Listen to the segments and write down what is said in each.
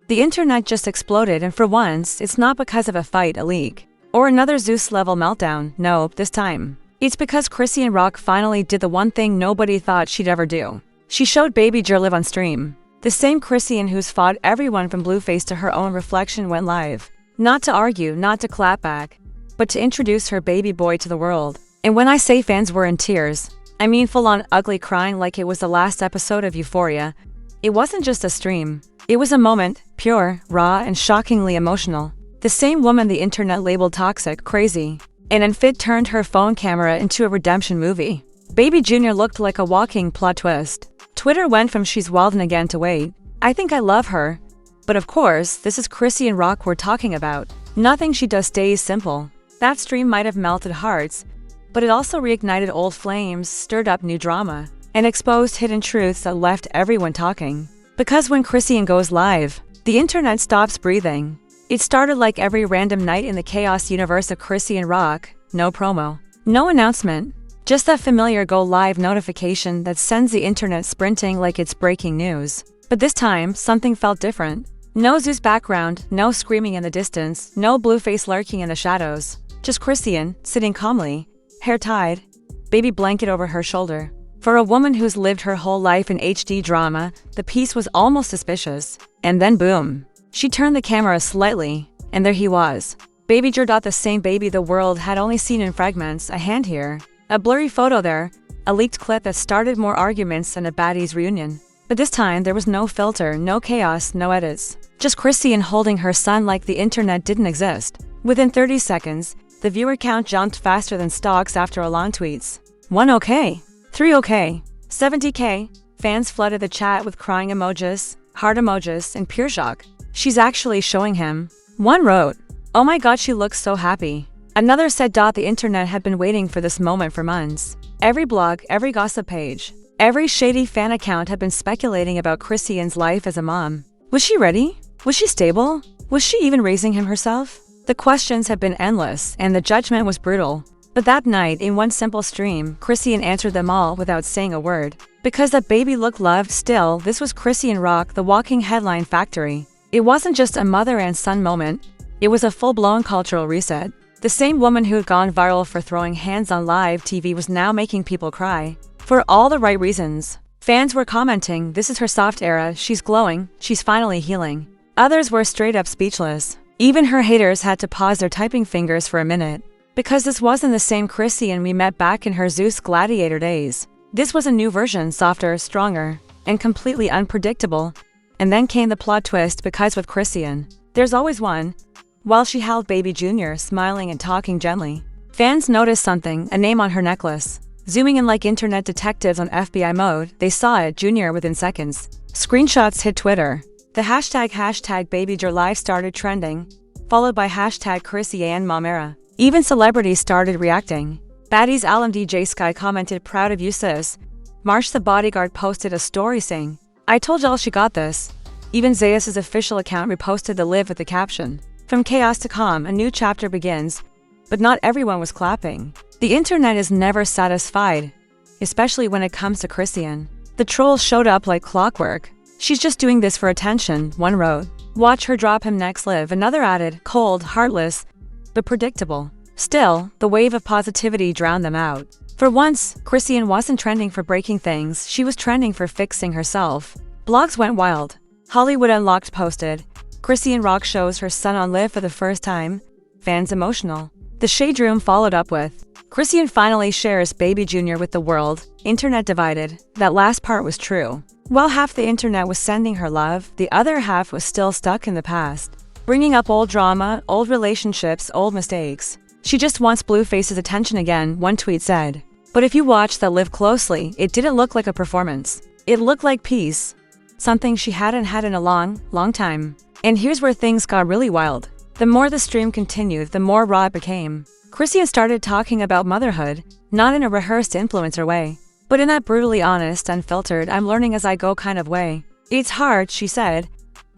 The internet just exploded, and for once, it's not because of a fight, a leak, or another Zeus-level meltdown. Nope, this time. It's because Chrisean Rock finally did the one thing nobody thought she'd ever do. She showed baby Jer live on stream. The same Chrisean who's fought everyone from Blueface to her own reflection went live. Not to argue, not to clap back, but to introduce her baby boy to the world. And when I say fans were in tears, I mean full-on ugly crying like it was the last episode of Euphoria. It wasn't just a stream. It was a moment, pure, raw, and shockingly emotional. The same woman the internet labeled toxic, crazy, and unfit turned her phone camera into a redemption movie. Baby Jr. looked like a walking plot twist. Twitter went from "she's wild and again" to "wait, I think I love her." But of course, this is Chrisean Rock we're talking about. Nothing she does stays simple. That stream might have melted hearts, but it also reignited old flames, stirred up new drama, and exposed hidden truths that left everyone talking. Because when Chrisean goes live, the internet stops breathing. It started like every random night in the chaos universe of Chrisean Rock. No promo, no announcement, just that familiar go live notification that sends the internet sprinting like it's breaking news. But this time, something felt different. No Zeus background, no screaming in the distance, no Blueface lurking in the shadows. Just Chrisean, sitting calmly, hair tied, baby blanket over her shoulder. For a woman who's lived her whole life in HD drama, the piece was almost suspicious. And then boom. She turned the camera slightly, and there he was. Baby Jer. The same baby the world had only seen in fragments, a hand here, a blurry photo there, a leaked clip that started more arguments than a baddies reunion. But this time there was no filter, no chaos, no edits. Just Chrisean holding her son like the internet didn't exist. Within 30 seconds, the viewer count jumped faster than stocks after Alon tweets. 1 okay, 3 okay, 70k. Fans flooded the chat with crying emojis, heart emojis, and pure shock. She's actually showing him. One wrote, "Oh my god, she looks so happy." Another said, "The internet had been waiting for this moment for months." Every blog, every gossip page, every shady fan account had been speculating about Chrisean's life as a mom. Was she ready? Was she stable? Was she even raising him herself? The questions have been endless, and the judgment was brutal. But that night, in one simple stream, Chrisean answered them all without saying a word. Because that baby looked loved still, this was Chrisean Rock, the walking headline factory. It wasn't just a mother and son moment, it was a full-blown cultural reset. The same woman who had gone viral for throwing hands on live TV was now making people cry. For all the right reasons. Fans were commenting, "This is her soft era, she's glowing, she's finally healing." Others were straight up speechless. Even her haters had to pause their typing fingers for a minute. Because this wasn't the same Chrisean we met back in her Zeus Gladiator days. This was a new version, softer, stronger, and completely unpredictable. And then came the plot twist, because with Chrisean, there's always one. While she held baby Jr., smiling and talking gently, fans noticed something, a name on her necklace. Zooming in like internet detectives on FBI mode, they saw it, Jr. within seconds. Screenshots hit Twitter. The hashtag BabyJer Live started trending, followed by hashtag Chrisean Momera. Even celebrities started reacting. Baddies Alam DJ Sky commented, "Proud of you sis." Marsh the bodyguard posted a story saying, "I told y'all she got this." Even Zeus's official account reposted the live with the caption, "From chaos to calm, a new chapter begins." But not everyone was clapping. The internet is never satisfied, especially when it comes to Chrisean. The trolls showed up like clockwork. "She's just doing this for attention," one wrote. "Watch her drop him next live," another added. Cold, heartless, but predictable. Still, the wave of positivity drowned them out. For once, Chrisean wasn't trending for breaking things, she was trending for fixing herself. Blogs went wild. Hollywood Unlocked posted, "Chrisean Rock shows her son on live for the first time." Fans emotional. The Shade Room followed up with, "Chrisean finally shares baby Jr. with the world." Internet divided. That last part was true. While half the internet was sending her love, the other half was still stuck in the past, bringing up old drama, old relationships, old mistakes. "She just wants Blueface's attention again," one tweet said. But if you watched that live closely, it didn't look like a performance. It looked like peace. Something she hadn't had in a long, long time. And here's where things got really wild. The more the stream continued, the more raw it became. Chrisean started talking about motherhood, not in a rehearsed influencer way, but in that brutally honest, unfiltered, I'm learning as I go kind of way. "It's hard," she said,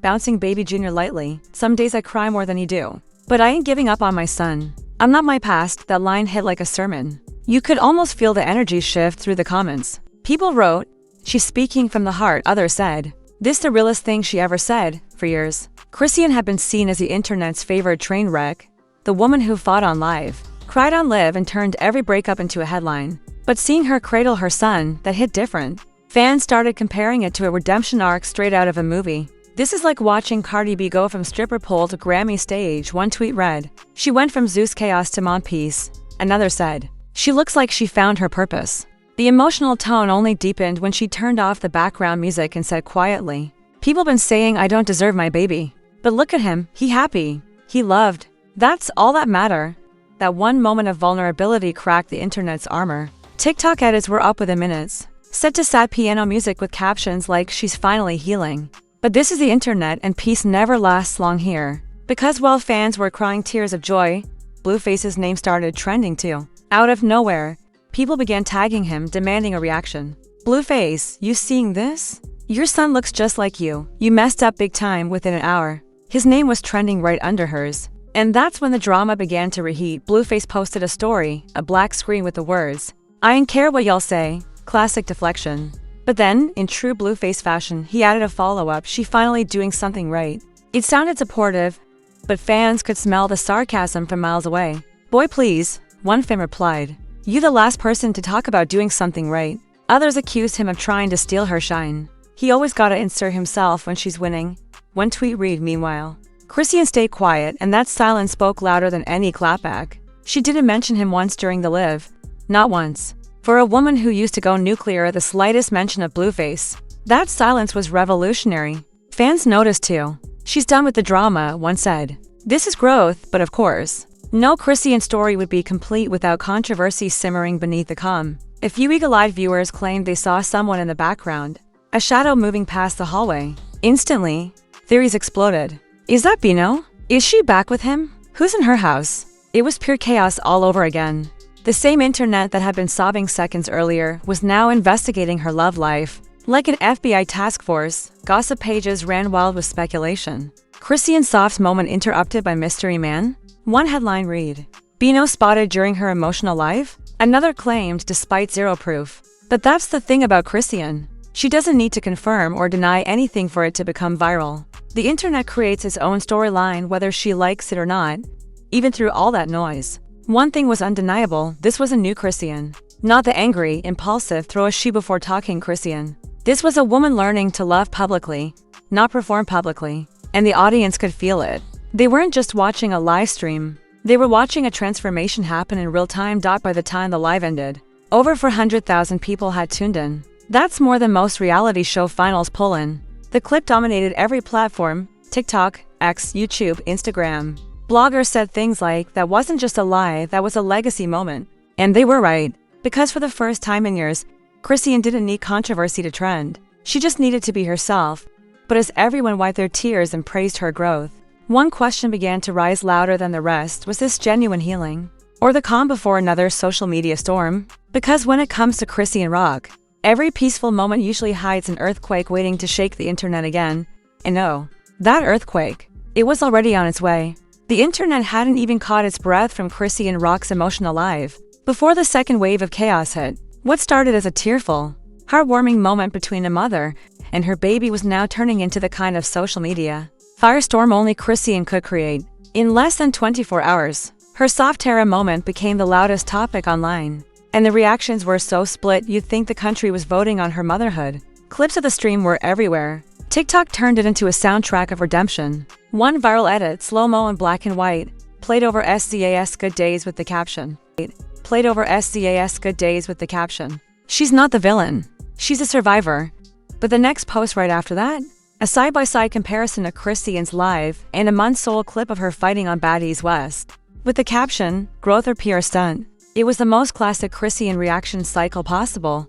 bouncing baby Jr. lightly. "Some days I cry more than you do. But I ain't giving up on my son. I'm not my past." That line hit like a sermon. You could almost feel the energy shift through the comments. People wrote, "She's speaking from the heart," others said, "This the realest thing she ever said." For years, Chrisean had been seen as the internet's favorite train wreck, the woman who fought on live, cried on live and turned every breakup into a headline. But seeing her cradle her son, that hit different. Fans started comparing it to a redemption arc straight out of a movie. "This is like watching Cardi B go from stripper pole to Grammy stage," one tweet read. "She went from Zeus chaos to Mont peace," another said. "She looks like she found her purpose." The emotional tone only deepened when she turned off the background music and said quietly, "People been saying I don't deserve my baby. But look at him, he happy. He loved. That's all that matter." That one moment of vulnerability cracked the internet's armor. TikTok edits were up within minutes, set to sad piano music with captions like "She's finally healing." But this is the internet and peace never lasts long here. Because while fans were crying tears of joy, Blueface's name started trending too. Out of nowhere, people began tagging him, demanding a reaction. "Blueface, you seeing this? Your son looks just like you. You messed up big time within an hour." His name was trending right under hers. And that's when the drama began to reheat. Blueface posted a story, a black screen with the words, "I ain't care what y'all say." Classic deflection. But then, in true Blueface fashion, he added a follow-up, "She finally doing something right." It sounded supportive, but fans could smell the sarcasm from miles away. "Boy please," one fan replied. "You the last person to talk about doing something right." Others accused him of trying to steal her shine. "He always gotta insert himself when she's winning." One tweet read, meanwhile, "Chrisean stayed quiet, and that silence spoke louder than any clapback. She didn't mention him once during the live. Not once." For a woman who used to go nuclear at the slightest mention of Blueface, that silence was revolutionary. Fans noticed too. "She's done with the drama," one said. "This is growth, but of course, no Chrisean story would be complete without controversy simmering beneath the calm." A few eagle-eyed viewers claimed they saw someone in the background, a shadow moving past the hallway. Instantly, theories exploded. Is that Bino? Is she back with him? Who's in her house? It was pure chaos all over again. The same internet that had been sobbing seconds earlier was now investigating her love life. Like an FBI task force, gossip pages ran wild with speculation. Chrisean's soft moment interrupted by mystery man? One headline read, "Bino spotted during her emotional life?" Another claimed, despite zero proof. But that's the thing about Chrisean. She doesn't need to confirm or deny anything for it to become viral. The internet creates its own storyline whether she likes it or not, even through all that noise. One thing was undeniable, this was a new Chrisean. Not the angry, impulsive, throw a shoe before talking Chrisean. This was a woman learning to love publicly, not perform publicly. And the audience could feel it. They weren't just watching a live stream. They were watching a transformation happen in real time. By the time the live ended, over 400,000 people had tuned in. That's more than most reality show finals pull in. The clip dominated every platform, TikTok, X, YouTube, Instagram. Bloggers said things like, "That wasn't just a lie, that was a legacy moment." And they were right. Because for the first time in years, Chrisean didn't need controversy to trend. She just needed to be herself. But as everyone wiped their tears and praised her growth, one question began to rise louder than the rest. Was this genuine healing? Or the calm before another social media storm? Because when it comes to Chrisean rock, every peaceful moment usually hides an earthquake waiting to shake the internet again. And no, that earthquake, it was already on its way. The internet hadn't even caught its breath from Chrisean rock's emotional live before the second wave of chaos hit. What started as a tearful, heartwarming moment between a mother and her baby was now turning into the kind of social media firestorm only Chrisean could create. In less than 24 hours, her soft Terra moment became the loudest topic online. And the reactions were so split you'd think the country was voting on her motherhood. Clips of the stream were everywhere. TikTok turned it into a soundtrack of redemption. One viral edit, slow-mo in black and white, played over SCAS good days with the caption. Played over SCAS good days with the caption. "She's not the villain. She's a survivor." But the next post right after that? A side-by-side comparison of Chrisean's live and a months-old clip of her fighting on Baddies West. With the caption, "Growth or pure stunt." It was the most classic Chrisean reaction cycle possible.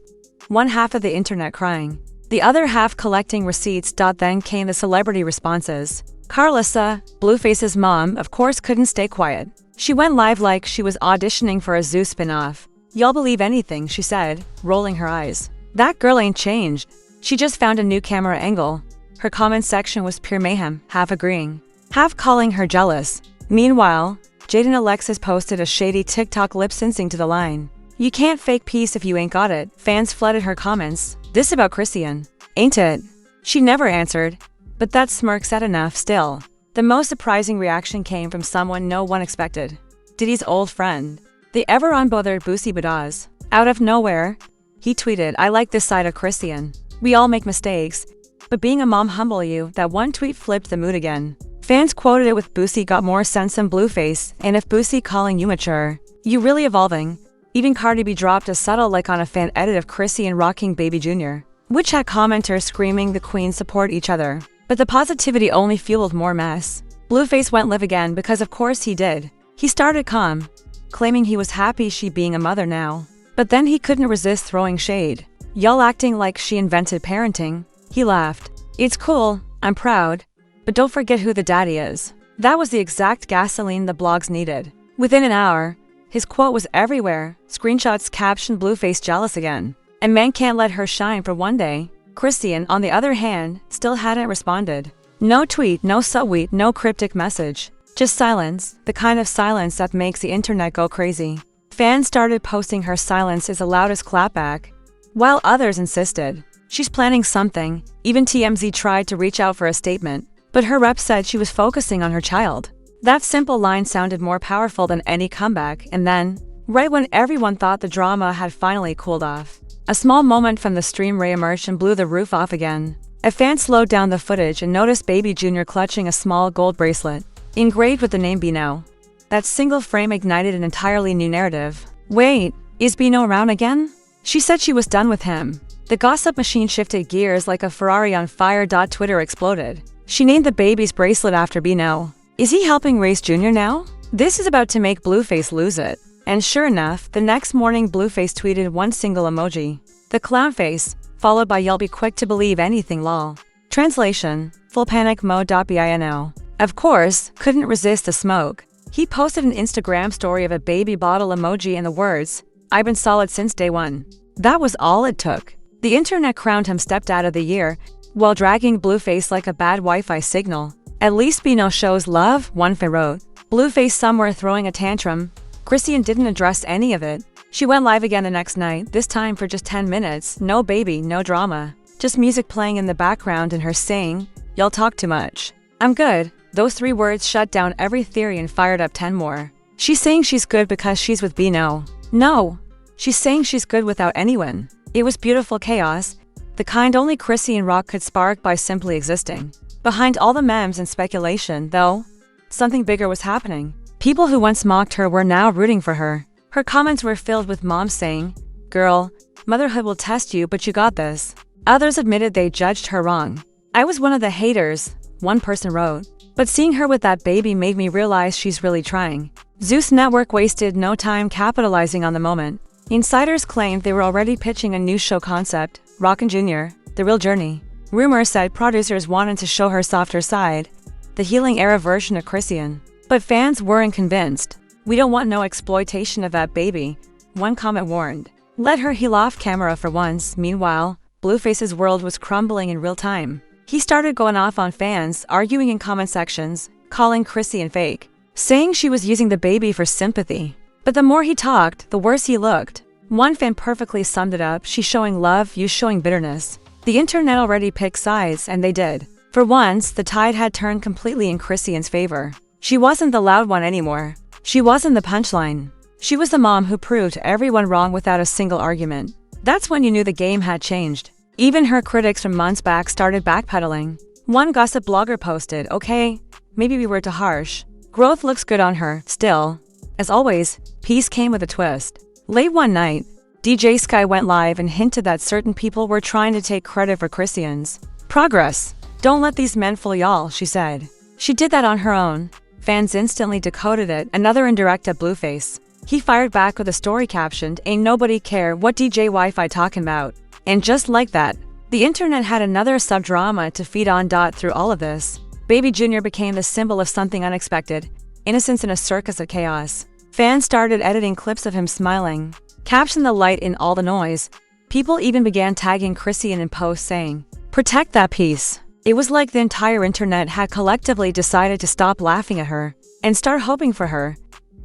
One half of the internet crying, the other half collecting receipts. Then came the celebrity responses. Carlissa, Blueface's mom, of course couldn't stay quiet. She went live like she was auditioning for a Zeus spin-off. "Y'all believe anything," she said, rolling her eyes. "That girl ain't changed. She just found a new camera angle." Her comment section was pure mayhem, half agreeing, half calling her jealous. Meanwhile, Jaden Alexis posted a shady TikTok lip-syncing to the line, "You can't fake peace if you ain't got it." Fans flooded her comments. "This about Chrisean, ain't it?" She never answered, but that smirk said enough still. The most surprising reaction came from someone no one expected. Diddy's old friend, the ever-unbothered Boosie Badaz. Out of nowhere, he tweeted, "I like this side of Chrisean. We all make mistakes, but being a mom humble you." That one tweet flipped the mood again. Fans quoted it with, "Boosie got more sense than Blueface, and if Boosie calling you mature, you really evolving." Even Cardi B dropped a subtle like on a fan edit of Chrisean rocking Baby Jr., which had commenters screaming the queens support each other. But the positivity only fueled more mess. Blueface went live again because of course he did. He started calm, claiming he was happy she being a mother now. But then he couldn't resist throwing shade. "Y'all acting like she invented parenting." He laughed. "It's cool, I'm proud, but don't forget who the daddy is." That was the exact gasoline the blogs needed. Within an hour, his quote was everywhere. Screenshots captioned Blueface jealous again. A man can't let her shine for one day. Chrisean, on the other hand, still hadn't responded. No tweet, no subtweet, no cryptic message. Just silence, the kind of silence that makes the internet go crazy. Fans started posting her silence as the loudest clapback, while others insisted she's planning something. Even TMZ tried to reach out for a statement, but her rep said she was focusing on her child. That simple line sounded more powerful than any comeback, and then, right when everyone thought the drama had finally cooled off, a small moment from the stream re-emerged and blew the roof off again. A fan slowed down the footage and noticed Baby Jr. clutching a small gold bracelet, engraved with the name Bino. That single frame ignited an entirely new narrative. "Wait, is Bino around again?" She said she was done with him. The gossip machine shifted gears like a Ferrari on fire. Twitter exploded. She named the baby's bracelet after Bino. Is he helping raise Junior now? This is about to make Blueface lose it. And sure enough, the next morning Blueface tweeted one single emoji. The clown face, followed by "You'll be quick to believe anything lol." Translation, full panic mode. Bino, of course, couldn't resist the smoke. He posted an Instagram story of a baby bottle emoji and the words, "I've been solid since day one." That was all it took. The internet crowned him stepdad of the year, while dragging Blueface like a bad Wi-Fi signal. "At least Bino shows love," one fan wrote. Blueface somewhere throwing a tantrum. Chrisean didn't address any of it. She went live again the next night, this time for just 10 minutes. No baby, no drama. Just music playing in the background and her saying, "Y'all talk too much." "I'm good." Those 3 words shut down every theory and fired up 10 more. She's saying she's good because she's with Bino. No. She's saying she's good without anyone. It was beautiful chaos, the kind only Chrisean rock could spark by simply existing. Behind all the memes and speculation, though, something bigger was happening. People who once mocked her were now rooting for her. Her comments were filled with moms saying, "Girl, motherhood will test you, but you got this." Others admitted they judged her wrong. "I was one of the haters," one person wrote. "But seeing her with that baby made me realize she's really trying." Zeus Network wasted no time capitalizing on the moment. Insiders claimed they were already pitching a new show concept, Rockin' Jr., The Real Journey. Rumors said producers wanted to show her softer side, the healing-era version of Chrisean. But fans weren't convinced. "We don't want no exploitation of that baby," one comment warned. "Let her heal off camera for once." Meanwhile, Blueface's world was crumbling in real time. He started going off on fans, arguing in comment sections, calling Chrisean fake, saying she was using the baby for sympathy. But the more he talked, the worse he looked. One fan perfectly summed it up: "She's showing love, you showing bitterness." The internet already picked sides, and they did. For once, the tide had turned completely in Chrisean's favor. She wasn't the loud one anymore. She wasn't the punchline. She was the mom who proved everyone wrong without a single argument. That's when you knew the game had changed. Even her critics from months back started backpedaling. One gossip blogger posted, "Okay, maybe we were too harsh. Growth looks good on her, still." As always, peace came with a twist. Late one night, DJ Sky went live and hinted that certain people were trying to take credit for Chrisean's progress. "Don't let these men fool y'all," she said. She did that on her own. Fans instantly decoded it, another indirect at Blueface. He fired back with a story captioned, "Ain't nobody care what DJ Wi-Fi talking about." And just like that, the internet had another sub-drama to feed on. Through all of this, Baby Jr. became the symbol of something unexpected, innocence in a circus of chaos. Fans started editing clips of him smiling, captioned the light in all the noise. People even began tagging Chrisean in posts saying, "Protect that piece." It was like the entire internet had collectively decided to stop laughing at her and start hoping for her.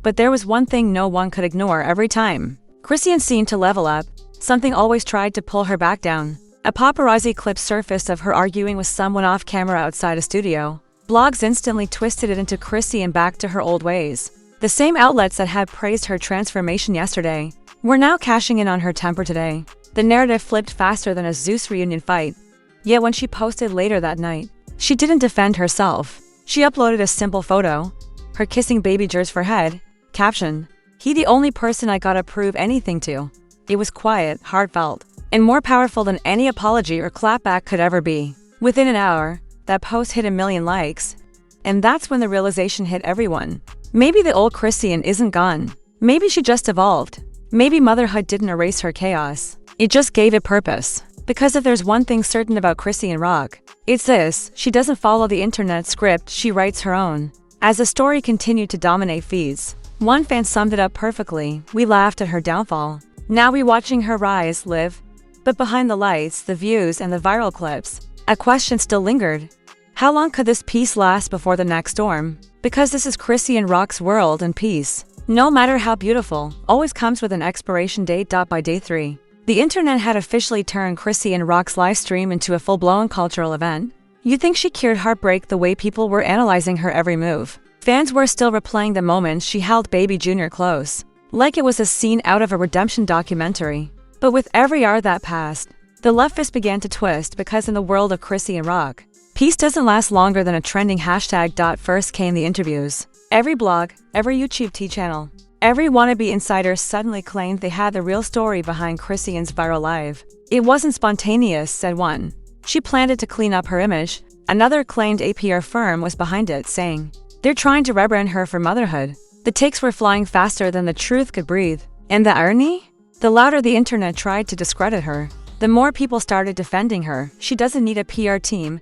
But there was one thing no one could ignore every time Chrisean seemed to level up, something always tried to pull her back down. A paparazzi clip surfaced of her arguing with someone off camera outside a studio. Blogs instantly twisted it into Chrisean back to her old ways. The same outlets that had praised her transformation yesterday were now cashing in on her temper today. The narrative flipped faster than a Zeus reunion fight. Yet when she posted later that night, she didn't defend herself. She uploaded a simple photo, her kissing baby Jer's forehead, caption, "He the only person I gotta prove anything to." It was quiet, heartfelt, and more powerful than any apology or clapback could ever be. Within an hour, that post hit 1 million likes. And that's when the realization hit everyone. Maybe the old Chrisean isn't gone. Maybe she just evolved. Maybe motherhood didn't erase her chaos. It just gave it purpose. Because if there's one thing certain about Chrisean Rock, it's this: she doesn't follow the internet script, she writes her own. As the story continued to dominate feeds, one fan summed it up perfectly: "We laughed at her downfall. Now we watching her rise, live." But behind the lights, the views, and the viral clips, a question still lingered. How long could this peace last before the next storm? Because this is Chrisean Rock's world, and peace, no matter how beautiful, always comes with an expiration date. By day 3, the internet had officially turned Chrisean Rock's livestream into a full-blown cultural event. You'd think she cured heartbreak the way people were analyzing her every move. Fans were still replaying the moments she held baby Junior close, like it was a scene out of a redemption documentary. But with every hour that passed, the leftists began to twist, because in the world of Chrisean Rock, peace doesn't last longer than a trending hashtag. First came the interviews. Every blog, every YouTube channel, every wannabe insider suddenly claimed they had the real story behind Chrisean's viral live. It wasn't spontaneous, said one. She planned it to clean up her image. Another claimed a PR firm was behind it, saying they're trying to rebrand her for motherhood. The takes were flying faster than the truth could breathe. And the irony? The louder the internet tried to discredit her, the more people started defending her. She doesn't need a PR team,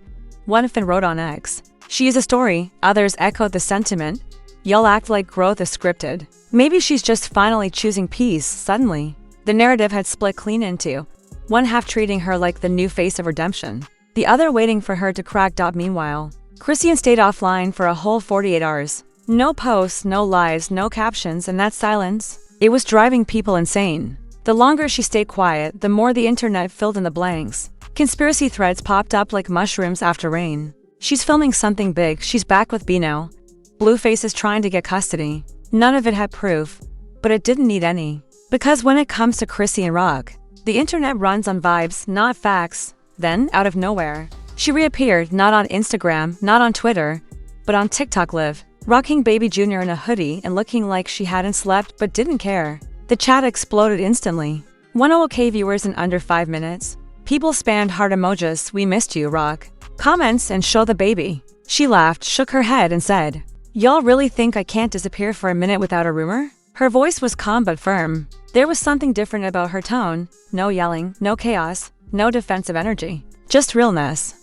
one fan wrote on X. She is a story. Others echoed the sentiment. Y'all act like growth is scripted. Maybe she's just finally choosing peace. Suddenly, the narrative had split clean into one half treating her like the new face of redemption, the other waiting for her to crack. Meanwhile, Chrisean stayed offline for a whole 48 hours. No posts, no lives, no captions, and that silence, it was driving people insane. The longer she stayed quiet, the more the internet filled in the blanks. Conspiracy threads popped up like mushrooms after rain. She's filming something big, she's back with Bino. Blueface is trying to get custody. None of it had proof, but it didn't need any. Because when it comes to Chrisean Rock, the internet runs on vibes, not facts. Then, out of nowhere, she reappeared, not on Instagram, not on Twitter, but on TikTok live, rocking baby Junior in a hoodie and looking like she hadn't slept but didn't care. The chat exploded instantly. 100K viewers in under 5 minutes. People spammed heart emojis, "We missed you, Rock." Comments and "Show the baby." She laughed, shook her head, and said, "Y'all really think I can't disappear for a minute without a rumor?" Her voice was calm but firm. There was something different about her tone. No yelling, no chaos, no defensive energy. Just realness.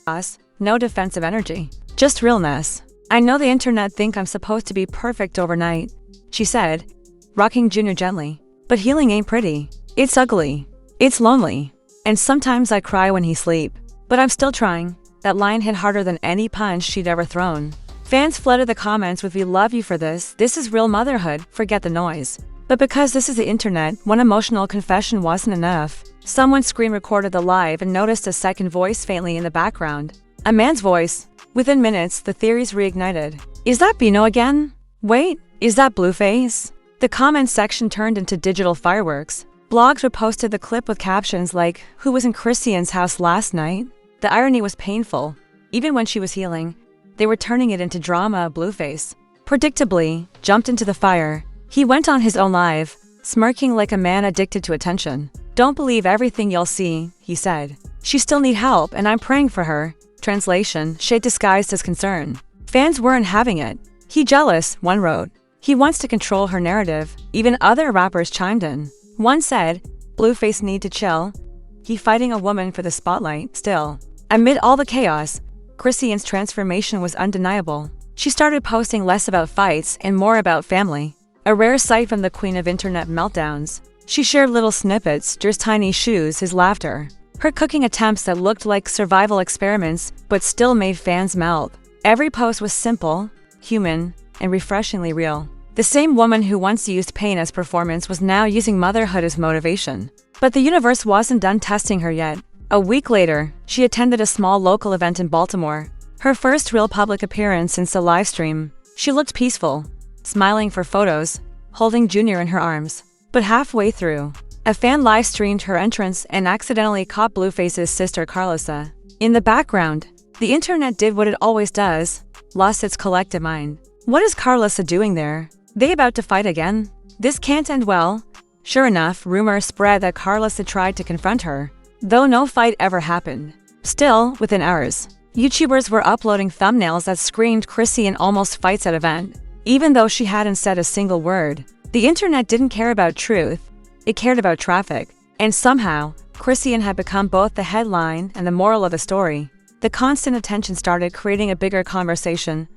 No defensive energy. Just realness. "I know the internet think I'm supposed to be perfect overnight," she said, rocking Junior gently. "But healing ain't pretty. It's ugly. It's lonely. And sometimes I cry when he sleep. But I'm still trying." That line hit harder than any punch she'd ever thrown. Fans flooded the comments with "We love you for this. This is real motherhood. Forget the noise." But because this is the internet, one emotional confession wasn't enough. Someone screen recorded the live and noticed a second voice faintly in the background. A man's voice. Within minutes, the theories reignited. Is that Bino again? Wait, is that Blueface? The comments section turned into digital fireworks. Blogs reposted the clip with captions like, "Who was in Chrisean's house last night?" The irony was painful. Even when she was healing, they were turning it into drama. Blueface, predictably, jumped into the fire. He went on his own live, smirking like a man addicted to attention. "Don't believe everything you'll see," he said. "She still need help and I'm praying for her." Translation, shade disguised as concern. Fans weren't having it. "He jealous," one wrote. "He wants to control her narrative." Even other rappers chimed in. One said, "Blueface need to chill. He fighting a woman for the spotlight." Still, amid all the chaos, Chrisean's transformation was undeniable. She started posting less about fights and more about family. A rare sight from the queen of internet meltdowns. She shared little snippets, Jer's tiny shoes, his laughter, her cooking attempts that looked like survival experiments but still made fans melt. Every post was simple, human, and refreshingly real. The same woman who once used pain as performance was now using motherhood as motivation. But the universe wasn't done testing her yet. A week later, she attended a small local event in Baltimore. Her first real public appearance since the livestream. She looked peaceful, smiling for photos, holding Junior in her arms. But halfway through, a fan live-streamed her entrance and accidentally caught Blueface's sister Carlosa. In the background, the internet did what it always does, lost its collective mind. What is Carlosa doing there? They about to fight again? This can't end well. Sure enough, rumors spread that Carlosa tried to confront her, though no fight ever happened. Still, within hours, YouTubers were uploading thumbnails that screamed Chrisean almost fights at event, even though she hadn't said a single word. The internet didn't care about truth, it cared about traffic. And somehow, Chrisean had become both the headline and the moral of the story. The constant attention started creating a bigger conversation,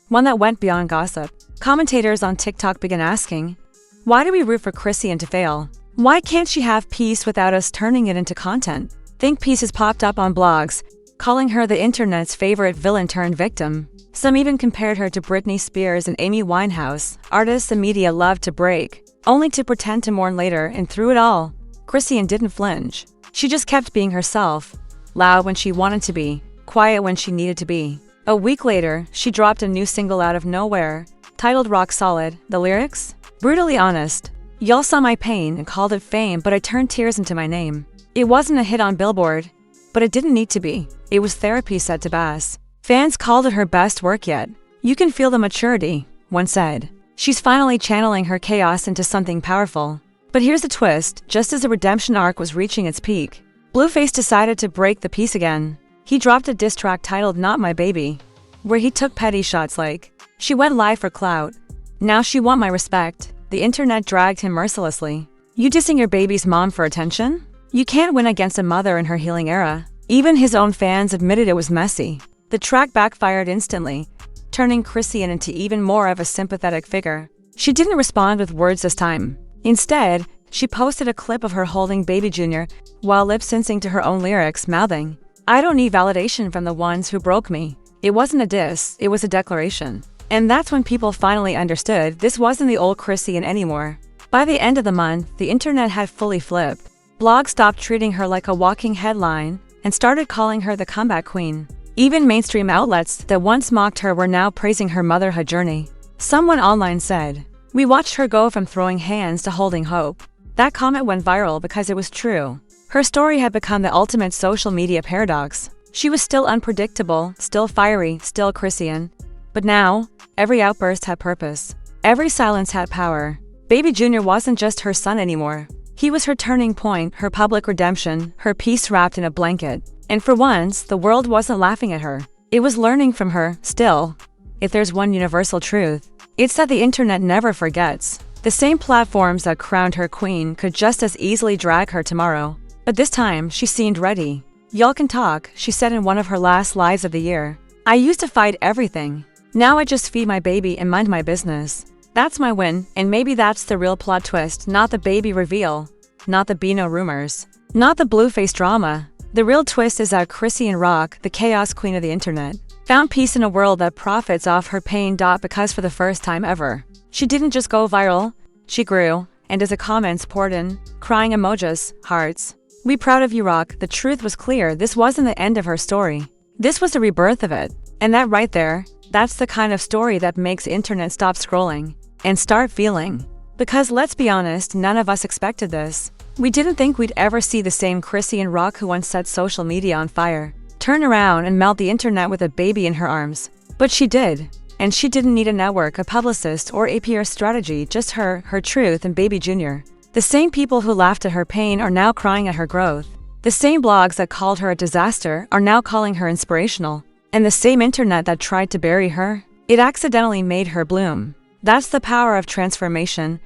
one that went beyond gossip. Commentators on TikTok began asking, why do we root for Chrisean to fail? Why can't she have peace without us turning it into content? Think pieces popped up on blogs, calling her the internet's favorite villain turned victim. Some even compared her to Britney Spears and Amy Winehouse, artists the media loved to break, only to pretend to mourn later. And through it all, Chrisean didn't flinch. She just kept being herself, loud when she wanted to be, quiet when she needed to be. A week later, she dropped a new single out of nowhere, titled Rock Solid. The lyrics? Brutally honest. Y'all saw my pain and called it fame, but I turned tears into my name. It wasn't a hit on Billboard, but it didn't need to be. It was therapy, said to Bass. Fans called it her best work yet. You can feel the maturity, one said. She's finally channeling her chaos into something powerful. But here's the twist, just as the redemption arc was reaching its peak, Blueface decided to break the peace again. He dropped a diss track titled Not My Baby, where he took petty shots like, she went live for clout. Now she want my respect. The internet dragged him mercilessly. You dissing your baby's mom for attention? You can't win against a mother in her healing era. Even his own fans admitted it was messy. The track backfired instantly, turning Chrisean into even more of a sympathetic figure. She didn't respond with words this time. Instead, she posted a clip of her holding baby Junior while lip-syncing to her own lyrics, mouthing, I don't need validation from the ones who broke me. It wasn't a diss, it was a declaration. And that's when people finally understood this wasn't the old Chrisean anymore. By the end of the month, the internet had fully flipped. Blogs stopped treating her like a walking headline and started calling her the comeback queen. Even mainstream outlets that once mocked her were now praising her motherhood journey. Someone online said, we watched her go from throwing hands to holding hope. That comment went viral because it was true. Her story had become the ultimate social media paradox. She was still unpredictable, still fiery, still Chrisean. But now, every outburst had purpose. Every silence had power. Baby Junior wasn't just her son anymore. He was her turning point, her public redemption, her peace wrapped in a blanket. And for once, the world wasn't laughing at her. It was learning from her, still. If there's one universal truth, it's that the internet never forgets. The same platforms that crowned her queen could just as easily drag her tomorrow. But this time, she seemed ready. Y'all can talk, she said in one of her last lives of the year. I used to fight everything. Now I just feed my baby and mind my business. That's my win, and maybe that's the real plot twist, not the baby reveal, not the Beano rumors, not the Blueface drama. The real twist is that Chrisean Rock, the chaos queen of the internet, found peace in a world that profits off her pain. Because for the first time ever, she didn't just go viral, she grew, and as the comments poured in, crying emojis, hearts. We proud of you, Rock. The truth was clear, this wasn't the end of her story. This was the rebirth of it. And that right there, that's the kind of story that makes internet stop scrolling and start feeling. Because let's be honest, none of us expected this. We didn't think we'd ever see the same Chrisean Rock who once set social media on fire turn around and melt the internet with a baby in her arms. But she did. And she didn't need a network, a publicist, or a PR strategy, just her truth, and baby Junior. The same people who laughed at her pain are now crying at her growth. The same blogs that called her a disaster are now calling her inspirational. And the same internet that tried to bury her, it accidentally made her bloom. That's the power of transformation,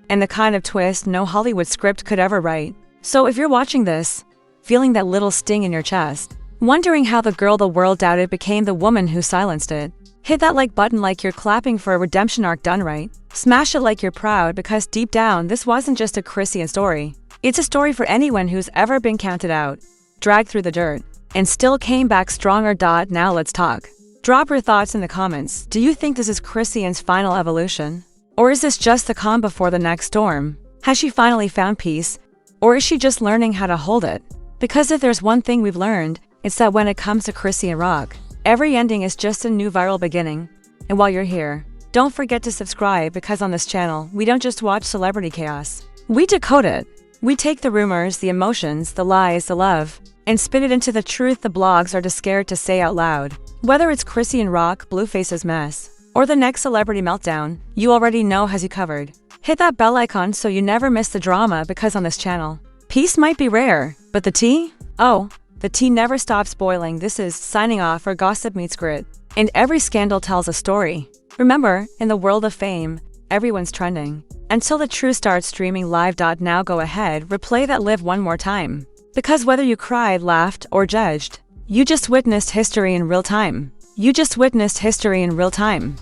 and the kind of twist no Hollywood script could ever write. So if you're watching this, feeling that little sting in your chest, wondering how the girl the world doubted became the woman who silenced it, hit that like button like you're clapping for a redemption arc done right. Smash it like you're proud, because deep down, this wasn't just a Chrisean story. It's a story for anyone who's ever been counted out, dragged through the dirt, and still came back stronger. Now let's talk. Drop your thoughts in the comments. Do you think this is Chrisean's final evolution? Or is this just the calm before the next storm? Has she finally found peace? Or is she just learning how to hold it? Because if there's one thing we've learned, it's that when it comes to Chrisean Rock, Every ending is just a new viral beginning. And while you're here, don't forget to subscribe because on this channel, we don't just watch celebrity chaos. We decode it. We take the rumors, the emotions, the lies, the love, and spin it into the truth the blogs are too scared to say out loud. Whether it's Chrisean Rock, Blueface's mess, or the next celebrity meltdown, you already know has you covered. Hit that bell icon so you never miss the drama because on this channel, peace might be rare, but the tea? Oh, the tea never stops boiling. This is signing off where gossip meets grit, and every scandal tells a story. Remember, in the world of fame, everyone's trending. Until the truth starts streaming live. Now go ahead, replay that live one more time. Because whether you cried, laughed, or judged, you just witnessed history in real time. You just witnessed history in real time.